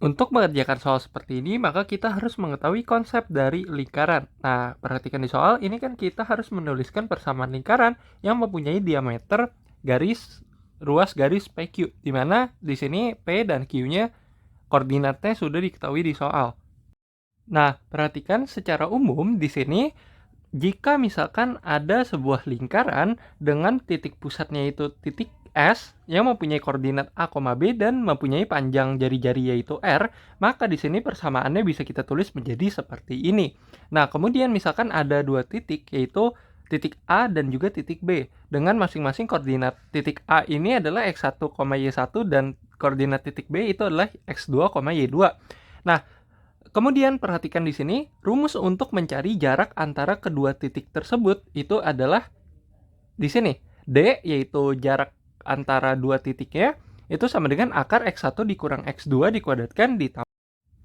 Untuk mengerjakan soal seperti ini, maka kita harus mengetahui konsep dari lingkaran. Nah, perhatikan di soal, ini kan kita harus menuliskan persamaan lingkaran yang mempunyai diameter ruas garis PQ, di mana di sini P dan Q-nya koordinatnya sudah diketahui di soal. Nah, perhatikan secara umum di sini, jika misalkan ada sebuah lingkaran dengan titik pusatnya itu titik S yang mempunyai koordinat A, B dan mempunyai panjang jari-jari yaitu R, maka di sini persamaannya bisa kita tulis menjadi seperti ini. Nah, kemudian misalkan ada dua titik yaitu titik A dan juga titik B dengan masing-masing koordinat. Titik A ini adalah X1, Y1 dan koordinat titik B itu adalah X2, Y2. Nah, kemudian perhatikan di sini, rumus untuk mencari jarak antara kedua titik tersebut itu adalah di sini. D yaitu jarak antara dua titiknya itu sama dengan akar X1 dikurang X2 dikuadratkan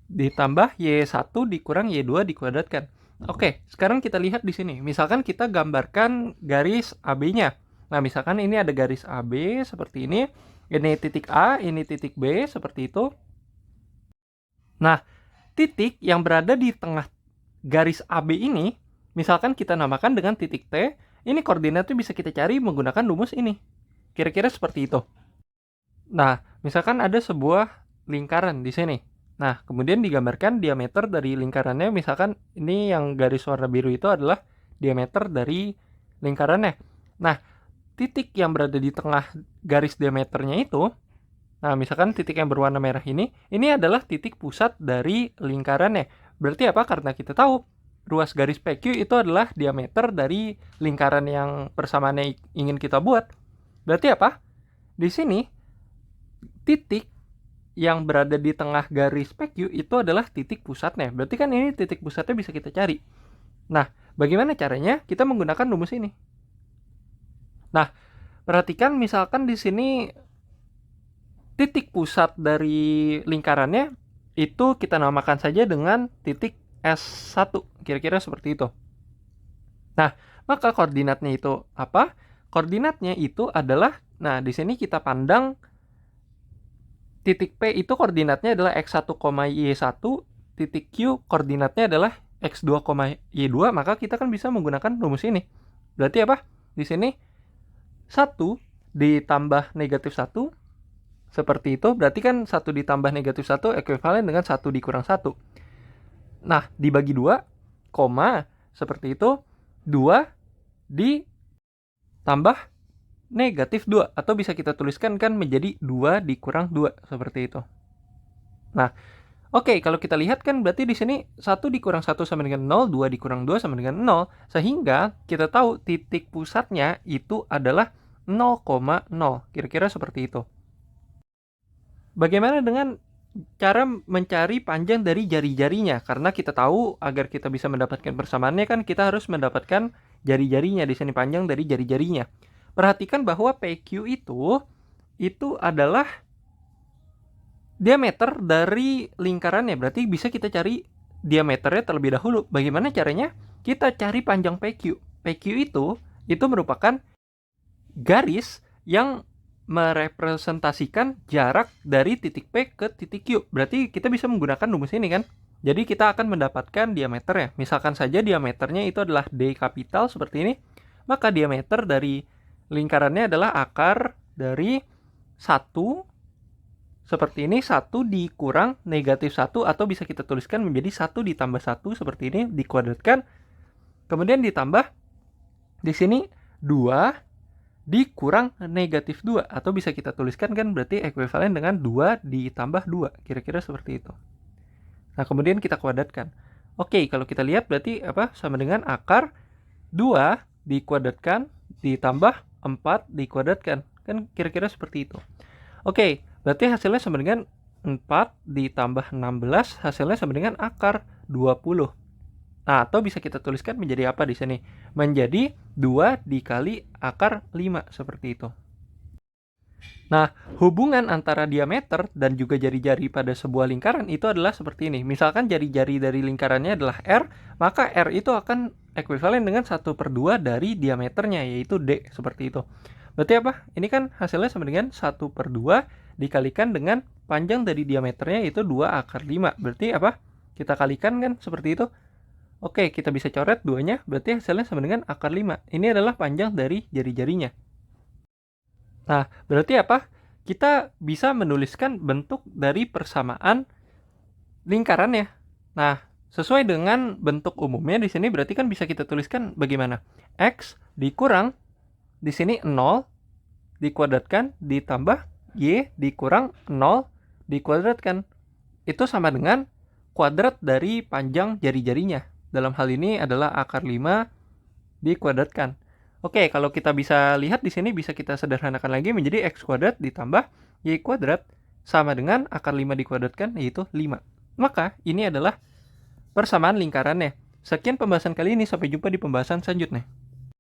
ditambah Y1 dikurang Y2 dikuadratkan. Oke, sekarang kita lihat di sini. Misalkan kita gambarkan garis AB-nya. Nah, misalkan ini ada garis AB seperti ini. Ini titik A, ini titik B seperti itu. Nah, titik yang berada di tengah garis AB ini, misalkan kita namakan dengan titik T, ini koordinatnya bisa kita cari menggunakan rumus ini. Kira-kira seperti itu. Nah, misalkan ada sebuah lingkaran di sini. Nah, kemudian digambarkan diameter dari lingkarannya, misalkan ini yang garis warna biru itu adalah diameter dari lingkarannya. Nah, titik yang berada di tengah garis diameternya itu, nah, misalkan titik yang berwarna merah ini adalah titik pusat dari lingkarannya. Berarti apa? Karena kita tahu ruas garis PQ itu adalah diameter dari lingkaran yang persamaannya ingin kita buat. Berarti apa? Di sini, titik yang berada di tengah garis PQ itu adalah titik pusatnya. Berarti kan ini titik pusatnya bisa kita cari. Nah, bagaimana caranya? Kita menggunakan rumus ini. Nah, perhatikan misalkan di sini titik pusat dari lingkarannya itu kita namakan saja dengan titik S1. Kira-kira seperti itu. Nah, maka koordinatnya itu apa? Koordinatnya itu adalah, nah di sini kita pandang titik P itu koordinatnya adalah X1, Y1, titik Q koordinatnya adalah X2, Y2, maka kita kan bisa menggunakan rumus ini. Berarti apa? Di sini 1 ditambah negatif 1 seperti itu, berarti kan 1 ditambah negatif 1 ekuivalen dengan 1 dikurang 1. Nah, dibagi 2, koma, seperti itu, 2 ditambah negatif 2. Atau bisa kita tuliskan kan menjadi 2 dikurang 2, seperti itu. Nah, oke, kalau kita lihat kan berarti di sini 1 dikurang 1 sama dengan 0, 2 dikurang 2 sama dengan 0, sehingga kita tahu titik pusatnya itu adalah 0,0. Kira-kira seperti itu. Bagaimana dengan cara mencari panjang dari jari-jarinya? Karena kita tahu agar kita bisa mendapatkan persamaannya kan kita harus mendapatkan jari-jarinya, di sini panjang dari jari-jarinya. Perhatikan bahwa PQ itu adalah diameter dari lingkarannya. Berarti bisa kita cari diameternya terlebih dahulu. Bagaimana caranya? Kita cari panjang PQ. PQ itu merupakan garis yang merepresentasikan jarak dari titik P ke titik Q. Berarti kita bisa menggunakan rumus ini kan? Jadi kita akan mendapatkan diameternya. Misalkan saja diameternya itu adalah D kapital seperti ini. Maka diameter dari lingkarannya adalah akar dari 1 seperti ini, 1 dikurang negatif 1, atau bisa kita tuliskan menjadi 1 ditambah 1 seperti ini dikuadratkan. Kemudian ditambah di sini 2 dikurang negatif 2, atau bisa kita tuliskan kan berarti ekuivalen dengan 2 ditambah 2, kira-kira seperti itu. Nah, kemudian kita kuadratkan. Oke, kalau kita lihat berarti apa? Sama dengan akar 2 dikuadratkan ditambah 4 dikuadratkan. Kan kira-kira seperti itu. Oke, berarti hasilnya sama dengan 4 ditambah 16, hasilnya sama dengan akar 20. Nah, atau bisa kita tuliskan menjadi apa di sini? Menjadi 2 dikali akar 5, seperti itu. Nah, hubungan antara diameter dan juga jari-jari pada sebuah lingkaran itu adalah seperti ini. Misalkan jari-jari dari lingkarannya adalah R, maka R itu akan ekuivalen dengan 1/2 dari diameternya, yaitu D, seperti itu. Berarti apa? Ini kan hasilnya sama dengan 1/2 dikalikan dengan panjang dari diameternya itu 2 akar 5. Berarti apa? Kita kalikan kan seperti itu. Oke, kita bisa coret 2-nya, berarti hasilnya sama dengan akar 5. Ini adalah panjang dari jari-jarinya. Nah, berarti apa? Kita bisa menuliskan bentuk dari persamaan lingkaran ya. Nah, sesuai dengan bentuk umumnya di sini berarti kan bisa kita tuliskan bagaimana? X dikurang di sini 0 dikuadratkan ditambah Y dikurang 0 dikuadratkan. Itu sama dengan kuadrat dari panjang jari-jarinya. Dalam hal ini adalah akar 5 dikuadratkan. Oke, kalau kita bisa lihat di sini bisa kita sederhanakan lagi menjadi X kuadrat ditambah Y kuadrat sama dengan akar 5 dikuadratkan yaitu 5. Maka ini adalah persamaan lingkarannya. Sekian pembahasan kali ini, sampai jumpa di pembahasan selanjutnya.